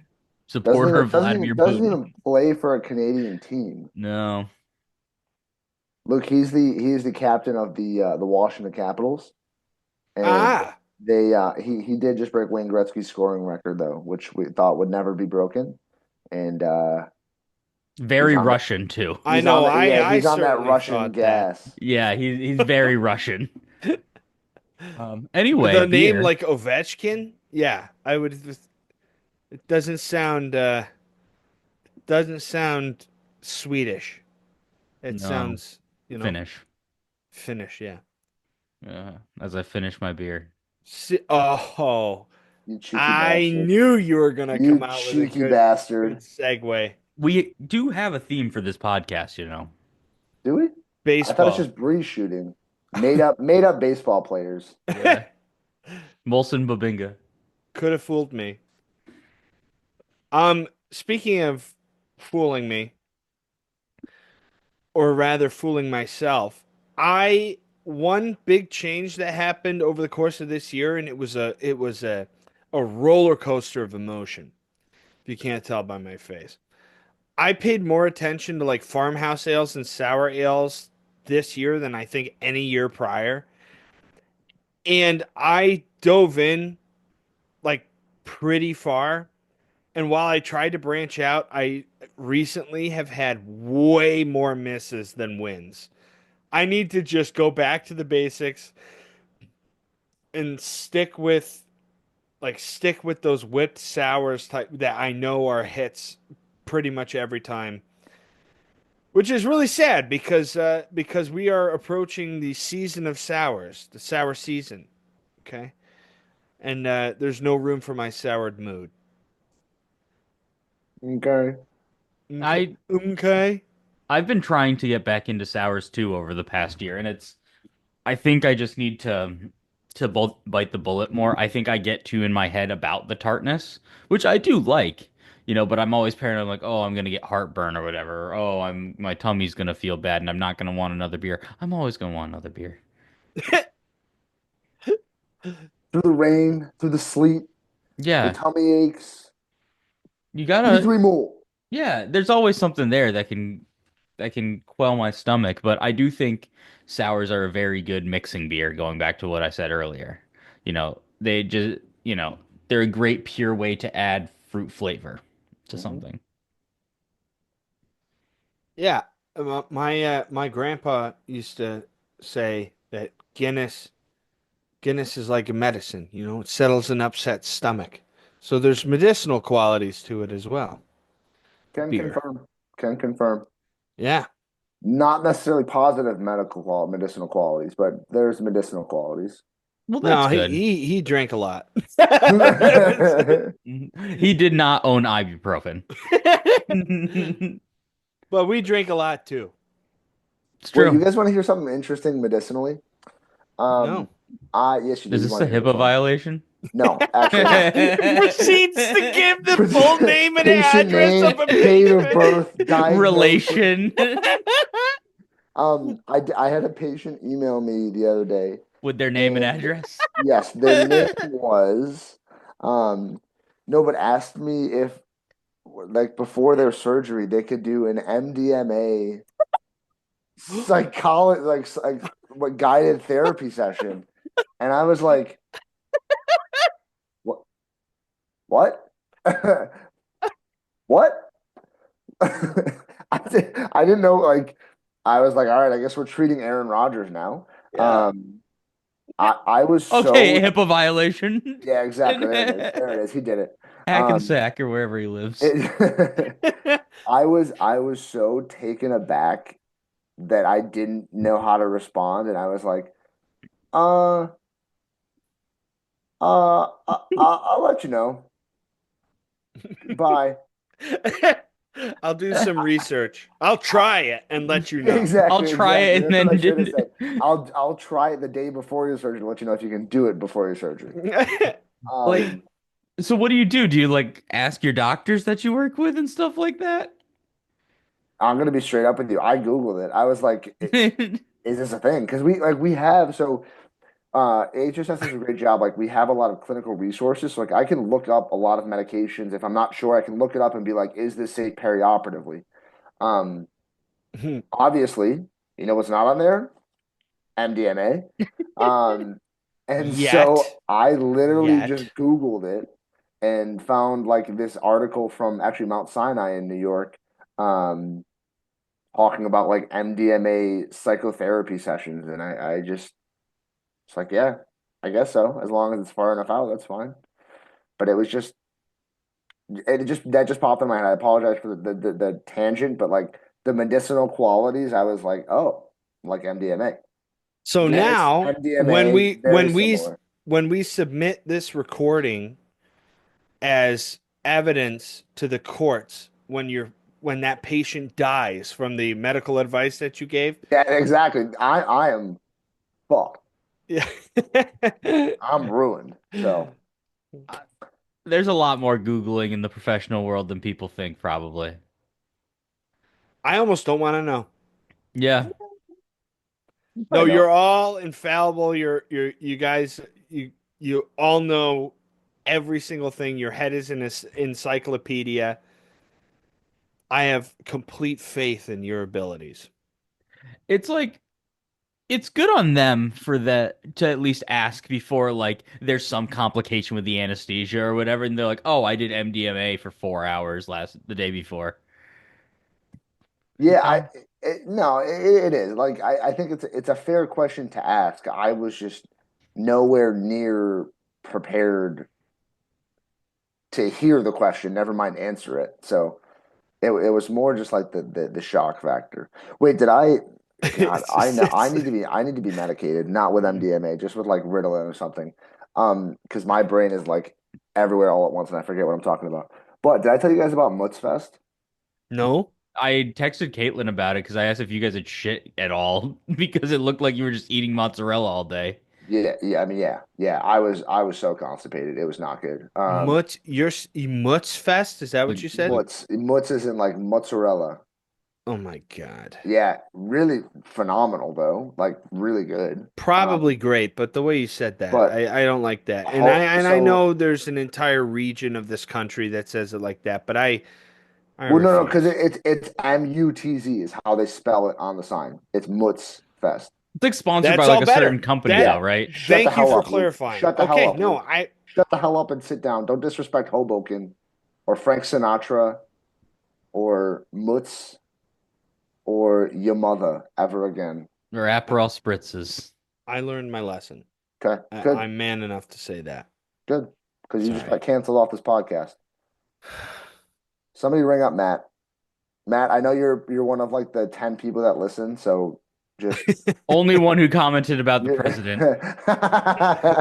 supporter of Vladimir doesn't Putin. even play for a Canadian team. No, Look, he is the captain of the Washington Capitals, and Ah, he did just break Wayne Gretzky's scoring record though, which we thought would never be broken. And he's very on the Russian too. I know. I he's on that certainly Russian thought that. gas. Yeah, he's very Russian. With Anyway, a name beer. like Ovechkin, yeah, I would. It doesn't sound Swedish. It No, sounds, finish. Finnish. Yeah. As I finish my beer. Oh, You cheeky I bastard. knew you were gonna come You out with a cheeky good bastard. segue. We do have a theme for this podcast, you know. Do we? I thought it's Baseball. just breeze shooting. Made up baseball players. Yeah. Molson Babinga. Could have fooled me. Speaking of fooling me, or rather fooling myself, I one big change that happened over the course of this year, and it was a roller coaster of emotion. If you can't tell by my face. I paid more attention to like farmhouse ales and sour ales this year than I think any year prior. And I dove in like pretty far. And while I tried to branch out, I recently have had way more misses than wins. I need to just go back to the basics and stick with those whipped sours type that I know are hits pretty much every time. Which is really sad because we are approaching the season of sours, the sour season. Okay, and there's no room for my soured mood. Okay. Okay. I Okay. I've been trying to get back into sours too over the past year, and I think I just need to both bite the bullet more. I think I get too in my head about the tartness, which I do like, but I'm always paranoid. I'm like, oh, I'm gonna get heartburn or whatever. Or, oh, my tummy's gonna feel bad, and I'm not gonna want another beer. I'm always gonna want another beer. Through the rain, through the sleet, the Yeah, tummy aches. you Give me gotta. three more. Yeah, there's always something there that can quell my stomach, but I do think sours are a very good mixing beer, going back to what I said earlier. They just, they're a great pure way to add fruit flavor to Mm-hmm. something. Yeah, my grandpa used to say that Guinness is like a medicine. It settles an upset stomach. So there's medicinal qualities to it as well. Can Beer. confirm. Can confirm. Yeah. Not necessarily positive medicinal qualities, but there's medicinal qualities. Well, that's No, he good. he he drank a lot. He did not own ibuprofen. But we drink a lot too. It's Wait, you true. guys want to hear something interesting medicinally? Um, No. yes, you do. Is You this want a to hear this HIPAA one? violation? No, actually not. He proceeds to give the full name and Patient address name, of a date of patient. birth, diagnosis. Relation I had a patient email me the other day, with their name and and address. yes, their name was, um, no, but asked me if, like, before their surgery, they could do an MDMA psychology, like what guided therapy session, and I was like, what? What? What? I didn't know. Like, I was like, all right, I guess we're treating Aaron Rodgers now. Yeah. Um, I was Okay, so HIPAA violation. yeah, exactly. There it is. There it is. He did it. Um, Hackensack or wherever he lives. it, I was so taken aback that I didn't know how to respond, and I was like, uh, I'll let you know. Bye. I'll do some research. I'll try it and let you know. I'll Exactly, try exactly. it and That's what I then should have said. I'll try it the day before your surgery to let you know if you can do it before your surgery. like. Um, So what do you do? Do you like ask your doctors that you work with and stuff like that? I'm gonna be straight up with you. I Googled it. I was like, is this a thing? Because we have so HSS does a great job. Like we have a lot of clinical resources. So like I can look up a lot of medications. If I'm not sure, I can look it up and be like, is this safe perioperatively? Um, obviously, you know what's not on there? MDMA. And so Yet. I literally just Yet. Googled it and found like this article from actually Mount Sinai in New York, um, talking about like MDMA psychotherapy sessions. And I just, it's like, yeah, I guess so. As long as it's far enough out, that's fine. But that just popped in my head. I apologize for the tangent, but like the medicinal qualities, I was like, oh, like MDMA. So Guinness, now, when MDMA, we very when we similar. when we submit this recording as evidence to the courts when that patient dies from the medical advice that you gave. Yeah, exactly. I am fucked. Yeah. I'm ruined. So Uh, There's a lot more Googling in the professional world than people think, probably. I almost don't want to know. Yeah. I No, know. you're all infallible. You guys you all know every single thing. Your head is in an encyclopedia. I have complete faith in your abilities. It's like it's good on them for that to at least ask before like there's some complication with the anesthesia or whatever, and they're like, "Oh, I did MDMA for 4 hours the day before." You Yeah, know? no, it is. Like I think it's a fair question to ask. I was just nowhere near prepared to hear the question, never mind answer it. So it was more just like the shock factor. Wait, did I? God, It's just, I it's, need to be medicated, not with MDMA, just with like Ritalin or something. Because my brain is like everywhere all at once, and I forget what I'm talking about. But did I tell you guys about Mutz Fest? no. I texted Caitlin about it because I asked if you guys had shit at all because it looked like you were just eating mozzarella all day. Yeah, yeah. I mean, yeah. I was so constipated, it was not good. Mutz Fest, is that The what you said? the Mutz isn't like mozzarella. Oh my God. Yeah, really phenomenal though, like really good. Probably great, but the way you said that, But I don't like that. And I so know there's an entire region of this country that says it like that, but I well, no, because refuse. it's MUTZ is how they spell it on the sign. It's Mutz Fest. It's like sponsored by That's like all a certain better. company That though, Yeah, right? shut the Thank you hell for up, Luke. clarifying. Shut the hell Okay, up, no, Luke. I Shut the hell up and sit down. Don't disrespect Hoboken or Frank Sinatra or Mutz or your mother ever again. Or Aperol spritzes. I learned my lesson. Okay, good, I'm man enough to say that. good. Because you just Sorry. got canceled off this podcast. Somebody ring up Matt. Matt, I know you're one of like the 10 people that listen, so just Only one who commented about the you're president,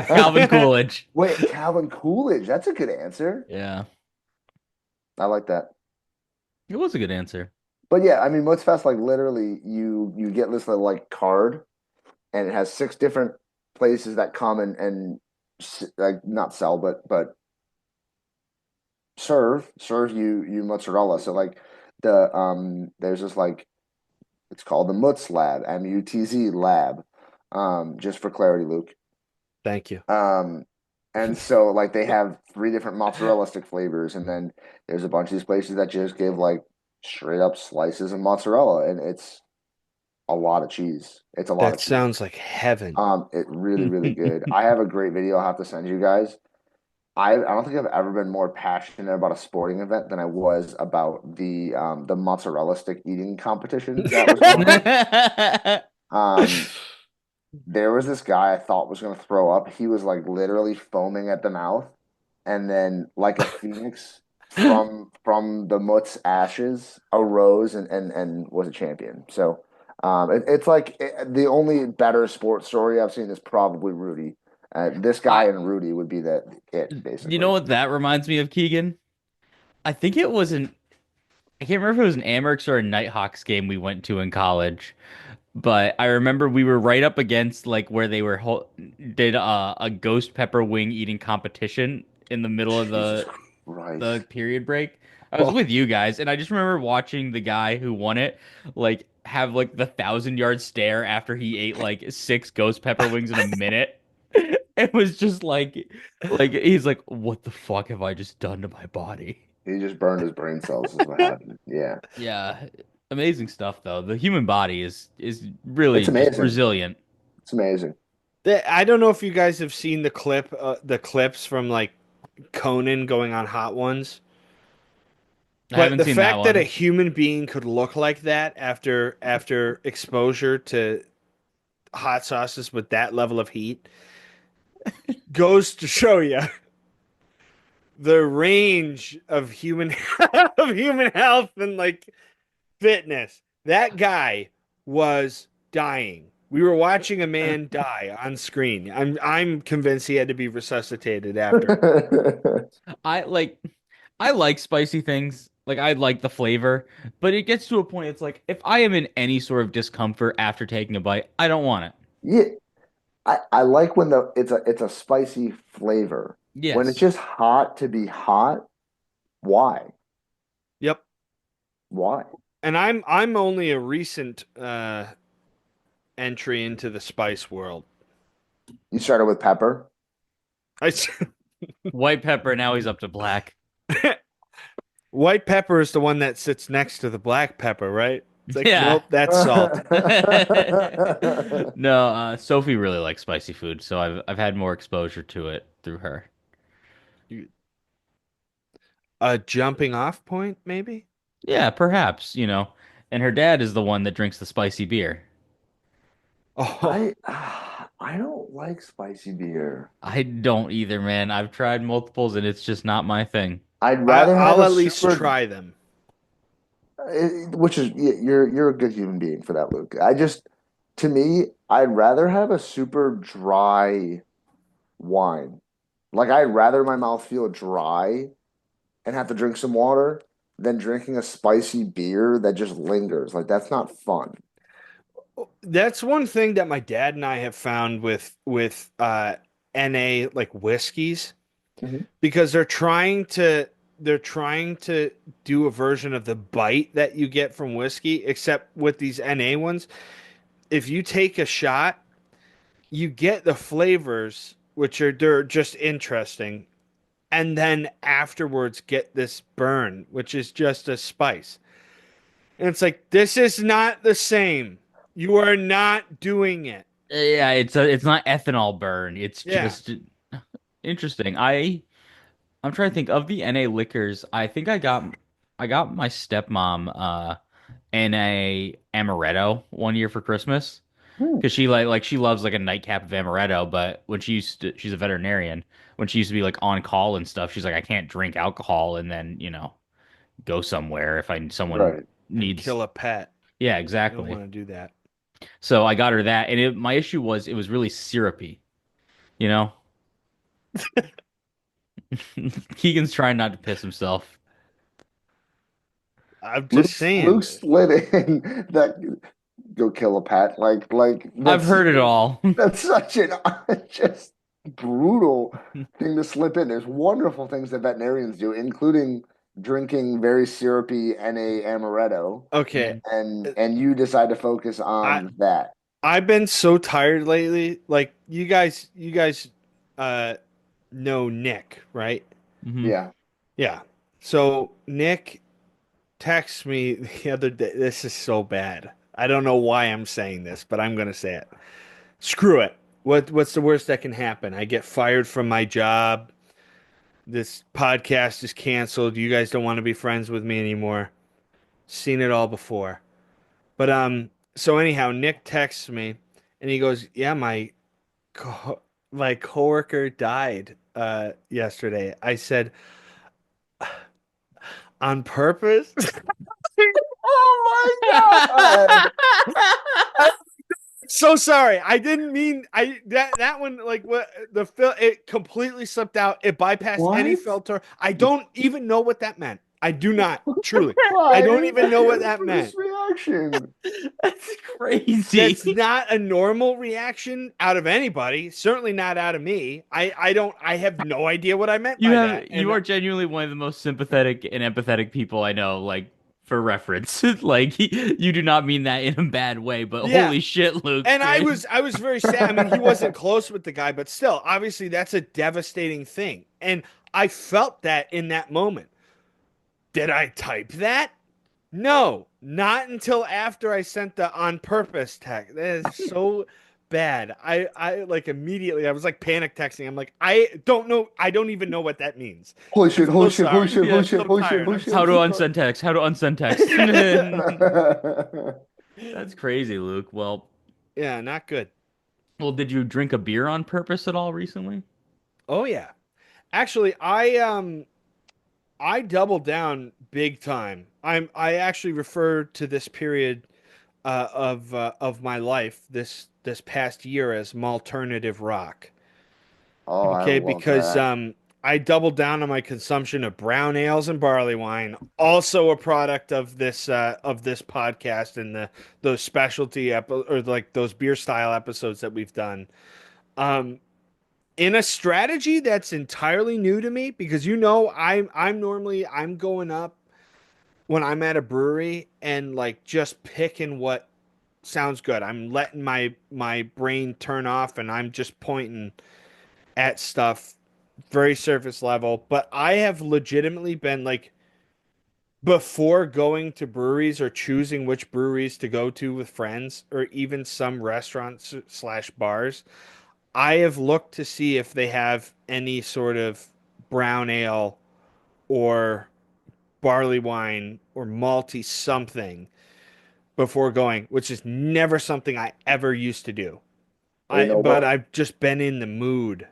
Calvin Coolidge. Wait, Calvin Coolidge. That's a good answer. Yeah, I like that. it was a good answer. But yeah, I mean, what's fast? Like literally, you get this little like card, and it has six different places that come like not sell, but serve you mozzarella. So like there's this like it's called the Mutz Lab, MUTZ Lab, just for clarity, Luke. Thank you. Um, and so like they have three different mozzarella stick flavors, and then there's a bunch of these places that just give like straight up slices of mozzarella, and it's a lot of cheese. It's a lot That of cheese. sounds like heaven. It really, really good. I have a great video I'll have to send you guys. I don't think I've ever been more passionate about a sporting event than I was about the mozzarella stick eating competition that was going on. Um, there was this guy I thought was going to throw up. He was like literally foaming at the mouth, and then like a phoenix from the Mutt's ashes arose and was a champion. So it's like the only better sports story I've seen is probably Rudy. This guy I, and Rudy would be it you know basically. what that reminds me of, Keegan? I think it was an I can't remember if it was an Amerks or a Nighthawks game we went to in college, but I remember we were right up against like where they did a ghost pepper wing eating competition in the middle of Jesus the Christ. period break. I was Oh, with you guys, and I just remember watching the guy who won it like have like the 1,000 yard stare after he ate like six ghost pepper wings in a minute. It was just like he's like, what the fuck have I just done to my body? He just burned his brain cells is what happened. Yeah. Yeah, amazing stuff though. The human body is It's really just amazing. resilient. It's amazing. I don't know if you guys have seen the clips from like Conan going on Hot Ones, I but haven't the seen that fact that a one. human being could look like that after exposure to hot sauces with that level of heat goes to show you the range of human of human health and like fitness. That guy was dying. We were watching a man die on screen. I'm convinced he had to be resuscitated after. I like I like spicy things. Like I like the flavor, but it gets to a point it's like if I am in any sort of discomfort after taking a bite, I don't want it. Yeah, I like when it's a spicy flavor. When it's Yes. just hot to be hot, why? Yep. Why? And I'm only a recent entry into the spice world. You started with pepper. I White pepper, now he's up to black. White pepper is the one that sits next to the black pepper, right? It's like, Yeah. nope, that's salt. No, Sophie really likes spicy food, so I've had more exposure to it through her. A jumping off point, maybe? Yeah, perhaps, And her dad is the one that drinks the spicy beer. Oh, I don't like spicy beer. I don't either, man. I've tried multiples and it's just not my thing. I'd I, rather have I'll a at least super, try them. which is you're a good human being for that, Luke. To me, I'd rather have a super dry wine. Like I'd rather my mouth feel dry and have to drink some water than drinking a spicy beer that just lingers. Like that's not fun. That's one thing that my dad and I have found with NA like whiskeys Mhm. because they're trying to do a version of the bite that you get from whiskey, except with these NA ones. If you take a shot, you get the flavors, which are they're just interesting, and then afterwards get this burn, which is just a spice. And it's like this is not the same. You are not doing it. Yeah, it's not ethanol burn. It's Yeah. just interesting. I'm trying to think of the NA liquors. I think I got my stepmom NA amaretto one year for Christmas Hmm. because she she loves like a nightcap of amaretto, but when she's a veterinarian. When she used to be like on call and stuff, she's like I can't drink alcohol and then, go somewhere if I someone Right. And needs. kill a pet. Yeah, You don't exactly. want to do that. So I got her that, and my issue was it was really syrupy, you know? Keegan's trying not to piss himself. I'm just Luke's saying. Luke slid in that go kill a pet. Like I've heard it all. that's such an just brutal thing to slip in. There's wonderful things that veterinarians do, including drinking very syrupy NA amaretto, Okay. and you decide to focus I on that. I've been so tired lately. Like you guys uh know Nick, right? Hmm. Yeah. Yeah. So Nick texted me the other day. This is so bad. I don't know why I'm saying this, but I'm gonna say it. Screw it. What's the worst that can happen? I get fired from my job. This podcast is canceled. You guys don't want to be friends with me anymore. Seen it all before. But so anyhow, Nick texts me and he goes, "Yeah, my coworker died yesterday." I said, "On purpose?" Oh my God. So sorry. I didn't mean I that one like what the it completely slipped out. It bypassed any What? filter. I don't even know what that meant. I do not, truly. I Why are don't you even know making what this that meant. first reaction? That's That's crazy. not a normal reaction out of anybody, certainly not out of me. I have no idea what I meant by that. You And are genuinely one of the most sympathetic and empathetic people I know, like for reference. Like you do not mean that in a bad way, but yeah, holy shit, Luke. and I was very sad. I mean, he wasn't close with the guy, but still, obviously that's a devastating thing. And I felt that in that moment. Did I type that? No, not until after I sent the on purpose text. That is so bad. I like immediately I was like panic texting. I'm like, I don't know. I don't even know what that means. Holy I'm shit, so holy shit, holy sorry. shit, Yeah. holy I'm shit, so holy shit, tired. holy I'm shit, so How to holy sorry. unsend text. How to unsend text. shit. That's crazy, Luke. Yeah, not good. Well, did you drink a beer on purpose at all recently? Oh yeah. Actually, I doubled down big time. I actually refer to this period of my life, this this past year as Malternative Rock. Oh, I Okay, love because that. I doubled down on my consumption of brown ales and barley wine, also a product of this podcast and the those or like those beer style episodes that we've done. Um, in a strategy that's entirely new to me because I'm normally I'm going up when I'm at a brewery and like just picking what sounds good. I'm letting my brain turn off and I'm just pointing at stuff very surface level. But I have legitimately been like before going to breweries or choosing which breweries to go to with friends or even some restaurants slash bars, I have looked to see if they have any sort of brown ale or barley wine or malty something before going, which is never something I ever used to do. Well, you know But what? I've just been in the mood.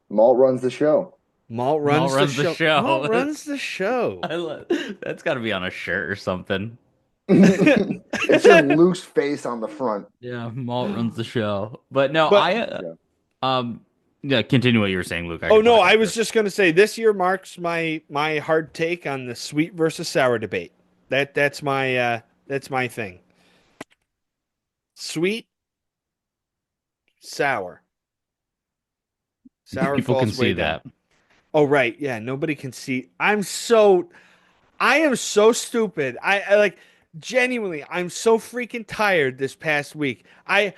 Malt runs the show. Malt Malt runs the runs the show. Malt show. runs the show. I that's got to be on a shirt or something. It's just Luke's face on the front. Yeah, Malt runs the show. But no, But Yeah. um yeah, continue what you were saying, Luke. I oh could no, talk I was after. just gonna say this year marks my hard take on the sweet versus sour debate. That's my thing. Sweet, sour. Sour People can falls way see down. that. Oh right, yeah, nobody can see. I am so stupid. I like genuinely I'm so freaking tired this past week. I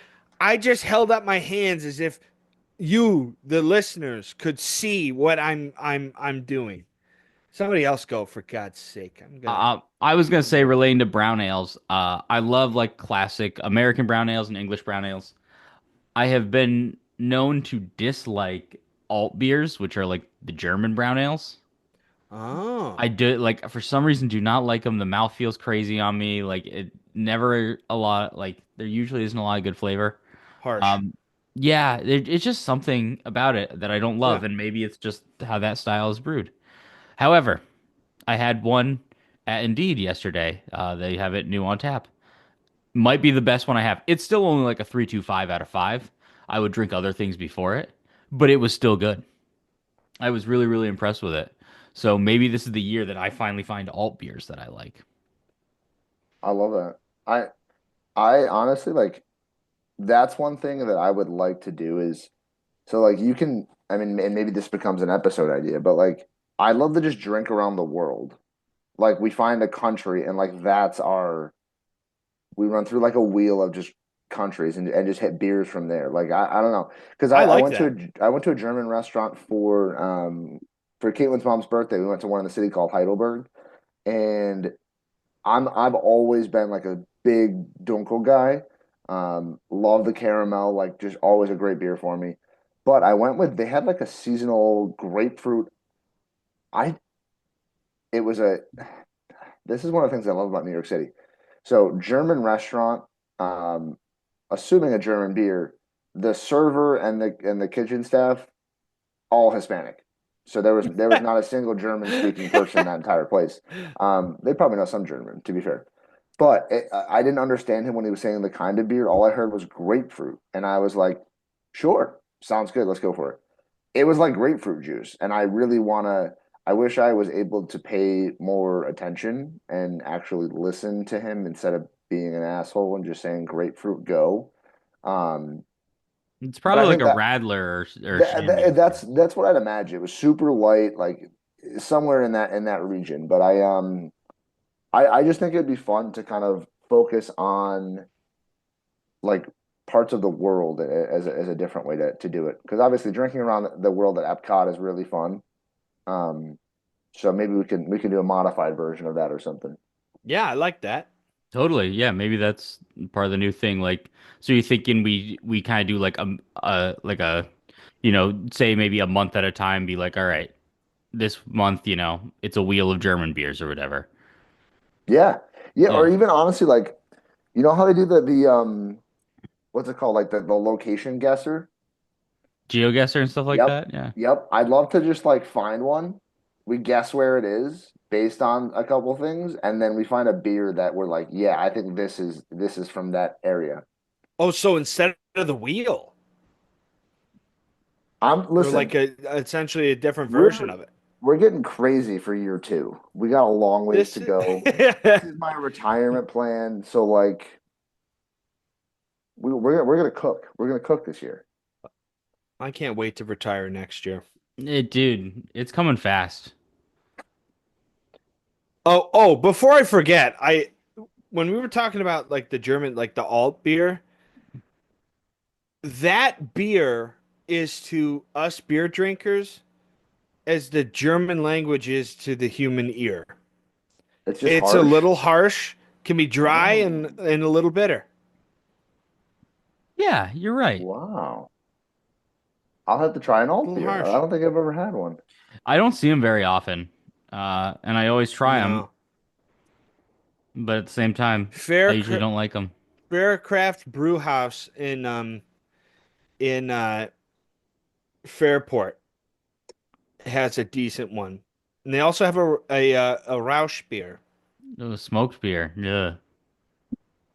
just held up my hands as if you, the listeners, could see what I'm doing. Somebody else go for God's sake. I was gonna I'm say gonna relating to brown ales. I love like classic American brown ales and English brown ales. I have been known to dislike alt beers, which are like the German brown ales. I Oh, do like for some reason do not like them. The mouth feels crazy on me. Like it never a lot. Like there usually isn't a lot of good flavor. harsh. Um, yeah, it's just something about it that I don't Yeah. love, and maybe it's just how that style is brewed. However, I had one at Indeed yesterday. They have it new on tap. Might be the best one I have. It's still only like a 3.25 out of 5. I would drink other things before it, but it was still good. I was really, really impressed with it. So maybe this is the year that I finally find alt beers that I like. I love that. I I honestly like that's one thing that I would like to do is so like you can I mean and maybe this becomes an episode idea, but like I love to just drink around the world. Like we find a country and like that's our we run through like a wheel of just countries and just hit beers from there. Like I don't know because I I like went to that. I went to a German restaurant for Caitlin's mom's birthday. We went to one in the city called Heidelberg, and I've always been like a big Dunkel guy. Love the caramel, like just always a great beer for me. But I went with they had like a seasonal grapefruit. I it was a this is one of the things I love about New York City. So German restaurant, um, assuming a German beer, the server and the kitchen staff all Hispanic. So there was not a single German speaking person in that entire place. They probably know some German, to be fair, but I didn't understand him when he was saying the kind of beer. All I heard was grapefruit, and I was like, "Sure, sounds good. Let's go for it." It was like grapefruit juice, and I really wanna. I wish I was able to pay more attention and actually listen to him instead of being an asshole and just saying grapefruit go. Um, It's but probably I like think a that Radler or Shandy. that's what I'd imagine. It was super light, like somewhere in that region. But I just think it'd be fun to kind of focus on like parts of the world as a different way to do it. Because obviously drinking around the world at Epcot is really fun. Um, so maybe we can do a modified version of that or something. Yeah, I like that. Totally. Yeah, maybe that's part of the new thing. Like, so you're thinking we kind of do like a say maybe a month at a time. Be like, all right, this month, it's a wheel of German beers or whatever. Yeah, yeah, or Yeah, even honestly, like you know how they do the what's it called, like the location guesser. GeoGuessr and stuff like Yep. that. Yeah. Yep. I'd love to just like find one. We guess where it is based on a couple things, and then we find a beer that we're like, yeah, I think this is from that area. Oh, so instead of the wheel, I'm or listen. like a essentially a different version We're of it. we're getting crazy for year 2. We got a long ways This to is go. This is my retirement plan. So like we're gonna cook. We're gonna cook this year. I can't wait to retire next year. Dude, it's coming fast. Oh, before I forget, I when we were talking about like the German, like the alt beer, that beer is to us beer drinkers as the German language is to the human ear. It's just It's a harsh. little harsh, can be dry Oh, and a little bitter. Yeah, you're right. wow. I'll have to try an A alt little beer. I harsh. don't think I've ever had one. I don't see them very often, and I always try them, No. but at the same time, I Fair usually don't like them. Faircraft Brew House in Fairport has a decent one. And they also have a Rausch beer. Oh, smoked beer. Yeah.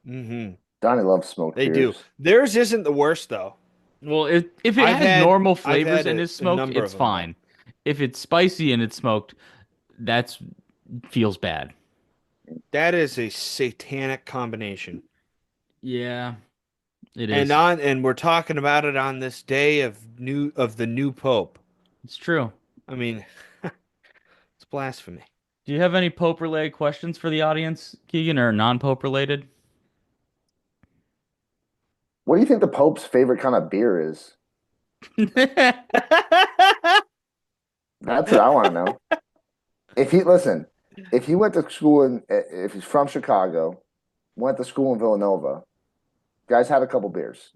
Hmm. Donnie loves smoked They do. beers. Theirs isn't the worst though. Well, if it has normal I've flavors had and is a smoked, number of it's them though. fine. If it's spicy and it's smoked, that's feels bad. That is a satanic combination. Yeah, it is. And we're talking about it on this day of the new pope. It's true. I mean, it's blasphemy. Do you have any Pope related questions for the audience, Keegan, or non-Pope related? What do you think the Pope's favorite kind of beer is? That's what I want to know. If he listen, if he went to school if he's from Chicago, went to school in Villanova, guys had a couple beers.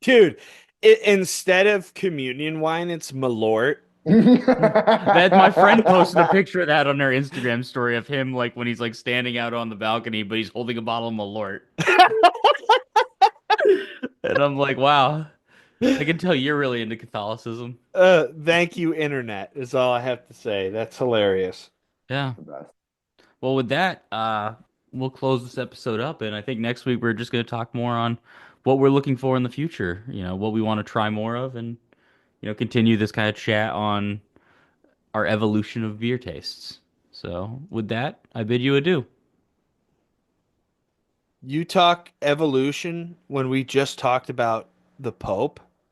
Dude, instead of communion wine, it's Malort. That my friend posted a picture of that on their Instagram story of him like when he's like standing out on the balcony, but he's holding a bottle of Malort. And I'm like, wow, I can tell you're really into Catholicism. Thank you, internet, is all I have to say. That's hilarious. Yeah. The best. Well, with that, we'll close this episode up, and I think next week we're just going to talk more on what we're looking for in the future. You know, what we want to try more of, and continue this kind of chat on our evolution of beer tastes. So, with that, I bid you adieu. You talk evolution when we just talked about the Pope.